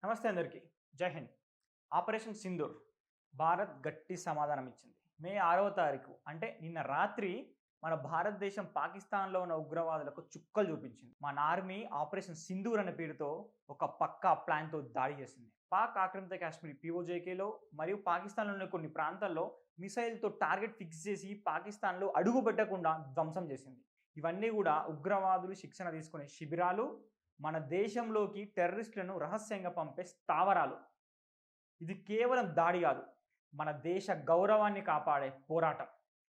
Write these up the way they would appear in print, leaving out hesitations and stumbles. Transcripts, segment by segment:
నమస్తే అందరికీ. జై హింద్. ఆపరేషన్ సింధూర్ భారత్ గట్టి సమాధానం ఇచ్చింది. మే 6వ తారీఖు అంటే నిన్న రాత్రి మన భారతదేశం పాకిస్తాన్లో ఉన్న ఉగ్రవాదులకు చుక్కలు చూపించింది. మన ఆర్మీ ఆపరేషన్ సింధూర్ అనే పేరుతో ఒక పక్కా ప్లాన్తో దాడి చేసింది. పాక్ ఆక్రమిత కాశ్మీర్ POJKలో మరియు పాకిస్తాన్లోని కొన్ని ప్రాంతాల్లో మిసైల్తో టార్గెట్ ఫిక్స్ చేసి పాకిస్తాన్లో అడుగు పెట్టకుండా ధ్వంసం చేసింది. ఇవన్నీ కూడా ఉగ్రవాదులు శిక్షణ తీసుకునే శిబిరాలు, మన దేశంలోకి టెర్రరిస్టులను రహస్యంగా పంపే స్థావరాలు. ఇది కేవలం దాడి కాదు, మన దేశ గౌరవాన్ని కాపాడే పోరాటం.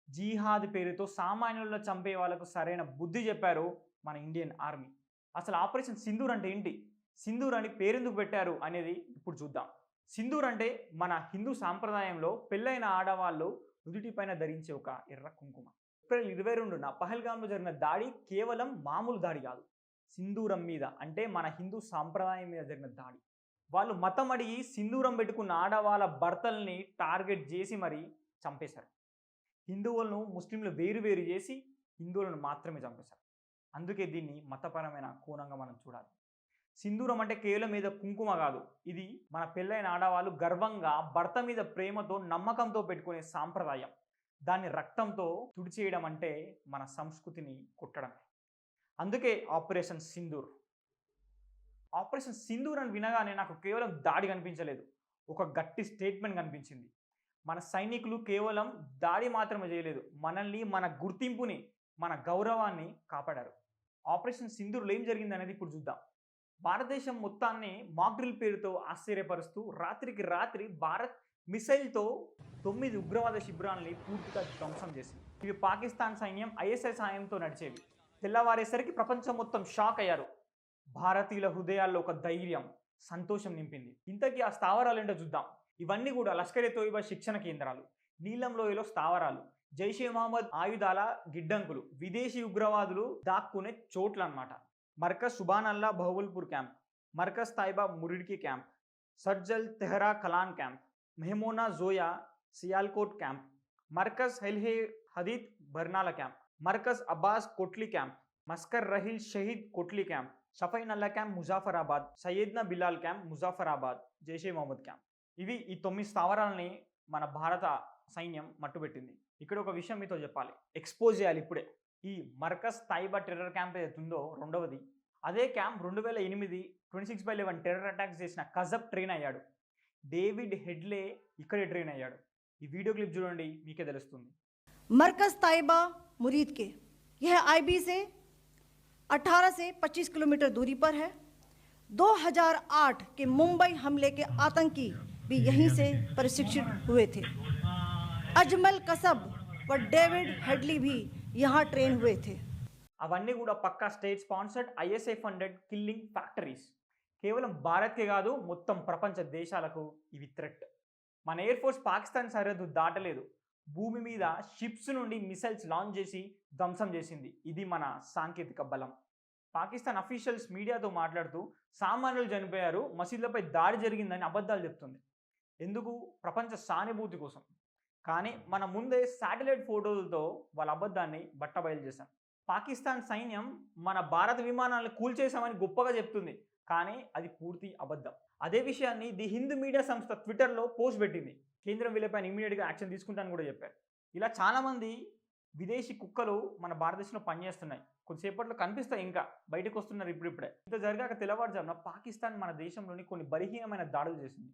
జిహాద్ పేరుతో సామాన్యులను చంపే వాళ్ళకు సరైన బుద్ధి చెప్పారు మన ఇండియన్ ఆర్మీ. అసలు ఆపరేషన్ సింధూర్ అంటే ఏంటి, సింధూర్ అని పేరెందుకు పెట్టారు అనేది ఇప్పుడు చూద్దాం. సింధూర్ అంటే మన హిందూ సాంప్రదాయంలో పెళ్ళైన ఆడవాళ్ళు నుదుటిపైన ధరించే ఒక ఎర్ర కుంకుమ. ఏప్రిల్ 22న పహల్గామ్లో జరిగిన దాడి కేవలం మామూలు దాడి కాదు, సింధూరం మీద అంటే మన హిందూ సాంప్రదాయం మీద జరిగిన దాడి. వాళ్ళు మతం అడిగి సింధూరం పెట్టుకున్న ఆడవాళ్ళ భర్తల్ని టార్గెట్ చేసి మరీ చంపేశారు. హిందువులను ముస్లింలు వేరు చేసి హిందువులను మాత్రమే చంపేశారు. అందుకే దీన్ని మతపరమైన కోణంగా మనం చూడాలి. సింధూరం అంటే కేవలం మీద కుంకుమ కాదు, ఇది మన పెళ్ళైన ఆడవాళ్ళు గర్వంగా భర్త మీద ప్రేమతో నమ్మకంతో పెట్టుకునే సాంప్రదాయం. దాన్ని రక్తంతో తుడిచేయడం అంటే మన సంస్కృతిని కొట్టడమే. అందుకే ఆపరేషన్ సింధూర్. ఆపరేషన్ సింధూర్ అని వినగానే నాకు కేవలం దాడి కనిపించలేదు, ఒక గట్టి స్టేట్మెంట్ కనిపించింది. మన సైనికులు కేవలం దాడి మాత్రమే చేయలేదు, మనల్ని, మన గుర్తింపుని, మన గౌరవాన్ని కాపాడారు. ఆపరేషన్ సింధూర్లో ఏం జరిగింది అనేది ఇప్పుడు చూద్దాం. భారతదేశం మొత్తాన్ని మాక్ డ్రిల్ పేరుతో ఆశ్చర్యపరుస్తూ రాత్రికి రాత్రి భారత్ మిసైల్తో 9 ఉగ్రవాద శిబిరాలని పూర్తిగా ధ్వంసం చేసింది. ఇవి పాకిస్తాన్ సైన్యం ISI సాయంతో నడిచేవి. తెల్లవారేసరికి ప్రపంచం మొత్తం షాక్ అయ్యారు. భారతీయుల హృదయాల్లో ఒక ధైర్యం, సంతోషం నింపింది. ఇంతకీ ఆ స్థావరాలు ఏంటో చూద్దాం. ఇవన్నీ కూడా లష్కర్-e-తోయిబా శిక్షణ కేంద్రాలు, నీలం లోయలో స్థావరాలు, జైషే మహమ్మద్ ఆయుధాల గిడ్డంకులు, విదేశీ ఉగ్రవాదులు దాక్కునే చోట్లు అన్నమాట. Markaz Subhanallah Bahawalpur camp, Markaz Taiba Muridke camp, Sarjal Tehra Kalan camp, Mehmoona Joya Sialkot camp, Markaz Ahle Hadith Barnala camp, Markaz Abbas Kotli camp, Maskar Raheel Shahid Kotli camp, షఫైన్ అల్లా camp Muzaffarabad, Syedna Bilal camp Muzaffarabad, Jaish-e Mohammed camp. ఇవి ఈ 9 స్థావరాలని మన భారత సైన్యం మట్టుబెట్టింది. ఇక్కడ ఒక విషయం మీతో చెప్పాలి, ఎక్స్పోజ్ చేయాలి ఇప్పుడే. ఈ మర్కజ్ తైబా టెర్రర్ క్యాంప్ ఏదైతుందో రెండవది, అదే క్యాంప్ 2008 26/11 టెర్రర్ అటాక్స్ చేసిన కజబ్ ట్రైన్ అయ్యాడు. డేవిడ్ హెడ్లే ఇక్కడే ట్రైన్ అయ్యాడు. ఈ వీడియో క్లిప్ చూడండి, మీకే తెలుస్తుంది. मरकज ताइबा मुरीद के यह IB से 18 से 25 किलोमीटर दूरी पर है। 2008 के मुंबई हमले के आतंकी भी यहीं से प्रशिक्षित हुए थे। अजमल कसब व डेविड हेडली भी यहाँ ट्रेन हुए थे। అవన్నీ కూడా పక్కా state sponsored ISI funded killing factories. కేవలం భారత్కే కాదు, మొత్తం ప్రపంచ దేశాలకు ఇవి థ్రెట్. మన ఎయిర్ ఫోర్స్ పాకిస్తాన్ సరిహద్దు దాటలేదు, భూమి మీద షిప్స్ నుండి మిసైల్స్ లాంచ్ చేసి ధ్వంసం చేసింది. ఇది మన సాంకేతిక బలం. పాకిస్తాన్ అఫీషియల్స్ మీడియాతో మాట్లాడుతూ సామాన్యులు చనిపోయారు, మసీదులపై దాడి జరిగిందని అబద్ధాలు చెప్తుంది. ఎందుకు? ప్రపంచ సానుభూతి కోసం. కానీ మన ముందే శాటిలైట్ ఫోటోలతో వాళ్ళ అబద్ధాన్ని బట్టబయలు చేశాం. పాకిస్తాన్ సైన్యం మన భారత విమానాలను కూల్చేశామని గొప్పగా చెప్తుంది, కానీ అది పూర్తి అబద్ధం. అదే విషయాన్ని ది హిందూ మీడియా సంస్థ ట్విట్టర్లో పోస్ట్ పెట్టింది. కేంద్రం వీళ్ళపైన ఇమీడియట్గా యాక్షన్ తీసుకుంటానని కూడా చెప్పారు. ఇలా చాలామంది విదేశీ కుక్కలు మన భారతదేశంలో పనిచేస్తున్నాయి, కొద్దిసేపట్లో కనిపిస్తాయి, ఇంకా బయటకు వస్తున్నారు ఇప్పుడిప్పుడే. ఇంత జరిగాక తెల్లవారుజామున పాకిస్తాన్ మన దేశంలోని కొన్ని బలహీనమైన దాడులు చేసింది.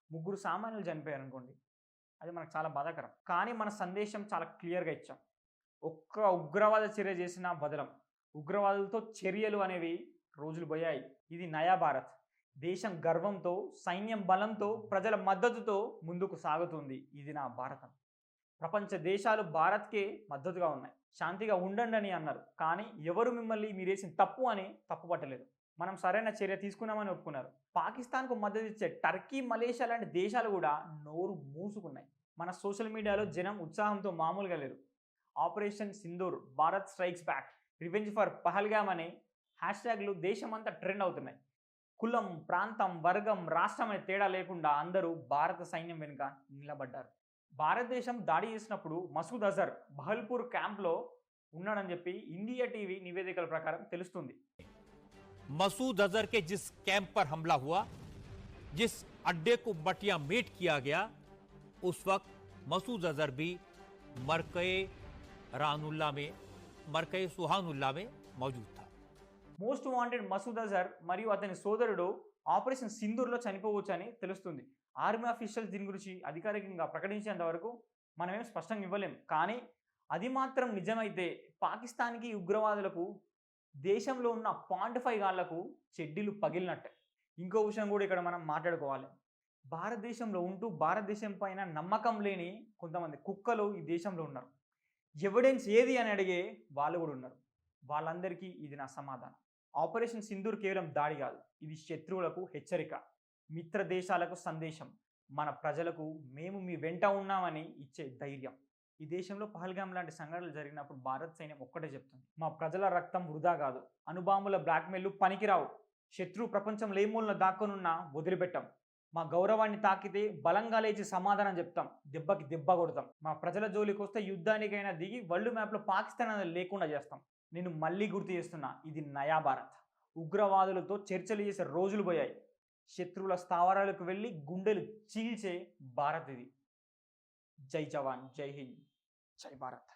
3 సామాన్యులు చనిపోయారు అనుకోండి, అది మనకు చాలా బాధాకరం. కానీ మన సందేశం చాలా క్లియర్గా ఇచ్చాం, ఒక్క ఉగ్రవాద చర్య చేసినా వదలం. ఉగ్రవాదులతో చర్యలు అనేవి రోజులు పోయాయి. ఇది నయా భారత్. దేశం గర్వంతో, సైన్యం బలంతో, ప్రజల మద్దతుతో ముందుకు సాగుతుంది. ఇది నా భారతం. ప్రపంచ దేశాలు భారత్కే మద్దతుగా ఉన్నాయి. శాంతిగా ఉండండి అని అన్నారు, కానీ ఎవరు మిమ్మల్ని మీరేసిన తప్పు అని తప్పు పట్టలేదు. మనం సరైన చర్య తీసుకున్నామని ఒప్పుకున్నారు. పాకిస్తాన్కు మద్దతు ఇచ్చే టర్కీ, మలేషియా లాంటి దేశాలు కూడా నోరు మూసుకున్నాయి. మన సోషల్ మీడియాలో జనం ఉత్సాహంతో మామూలుగా లేరు. Operation Sindoor, Bharat strikes back, revenge for Pahalgam అనే హ్యాష్ట్యాగ్లు దేశమంతా ట్రెండ్ అవుతున్నాయి. కులం, ప్రాంతం, వర్గం, రాష్ట్రం అనే తేడా లేకుండా అందరూ భారత సైన్యం వెనుక నిలబడ్డారు. భారతదేశం దాడి చేసినప్పుడు మసూద్ అజర్ బహల్పూర్ క్యాంప్లో ఉన్నాడని చెప్పి ఇండియా టీవీ నివేదికల ప్రకారం తెలుస్తుంది. मसूद अजहर के जिस कैंप पर हमला हुआ जिस अड्डे को बटिया मेट किया गया उस वक्त मसूद अजहर भी मरकए रानुल्ला में मरकए सुहानुल्ला में मौजूद था। మోస్ట్ వాంటెడ్ మసూద్ అజర్ మరియు అతని సోదరుడు ఆపరేషన్ సింధూర్లో చనిపోవచ్చని తెలుస్తుంది. ఆర్మీ అఫీషియల్స్ దీని గురించి అధికారికంగా ప్రకటించేంత వరకు మనమేం స్పష్టంగా ఇవ్వలేం. కానీ అది మాత్రం నిజమైతే పాకిస్తాన్కి ఉగ్రవాదులకు దేశంలో ఉన్న 0.5 గాళ్లకు చెడ్డీలు పగిలినట్టే. ఇంకో విషయం కూడా ఇక్కడ మనం మాట్లాడుకోవాలి. భారతదేశంలో ఉంటూ భారతదేశం పైన నమ్మకం లేని కొంతమంది కుక్కలు ఈ దేశంలో ఉన్నారు. ఎవిడెన్స్ ఏది అని అడిగే వాళ్ళు కూడా ఉన్నారు. వాళ్ళందరికీ ఇది నా సమాధానం. ఆపరేషన్ సింధూర్ కేవలం దాడి కాదు, ఇది శత్రువులకు హెచ్చరిక, మిత్ర దేశాలకు సందేశం, మన ప్రజలకు మేము మీ వెంట ఉన్నామని ఇచ్చే ధైర్యం. ఈ దేశంలో పహల్గామ్ లాంటి సంఘటనలు జరిగినప్పుడు భారత్ సైన్యం ఒక్కటే చెప్తుంది, మా ప్రజల రక్తం వృధా కాదు, అణుబాంబుల బ్లాక్మెయిల్ పనికిరావు, శత్రువు ప్రపంచంలో ఏ మూలన దాక్కునున్నా వదిలిపెట్టాం, మా గౌరవాన్ని తాకితే బలంగా లేచి సమాధానం చెప్తాం, దెబ్బకి దెబ్బ కొడతాం, మా ప్రజల జోలికి వస్తే యుద్ధానికైనా దిగి వరల్డ్ మ్యాప్లో పాకిస్తాన్ అనేది లేకుండా చేస్తాం. నేను మళ్ళీ గుర్తు చేస్తున్నా, ఇది నయా భారత్. ఉగ్రవాదులతో చర్చలు చేసే రోజులు పోయాయి. శత్రువుల స్థావరాలకు వెళ్ళి గుండెలు చీల్చే భారత్ ఇది. జై జవాన్, జై హింద్, జై భారత్.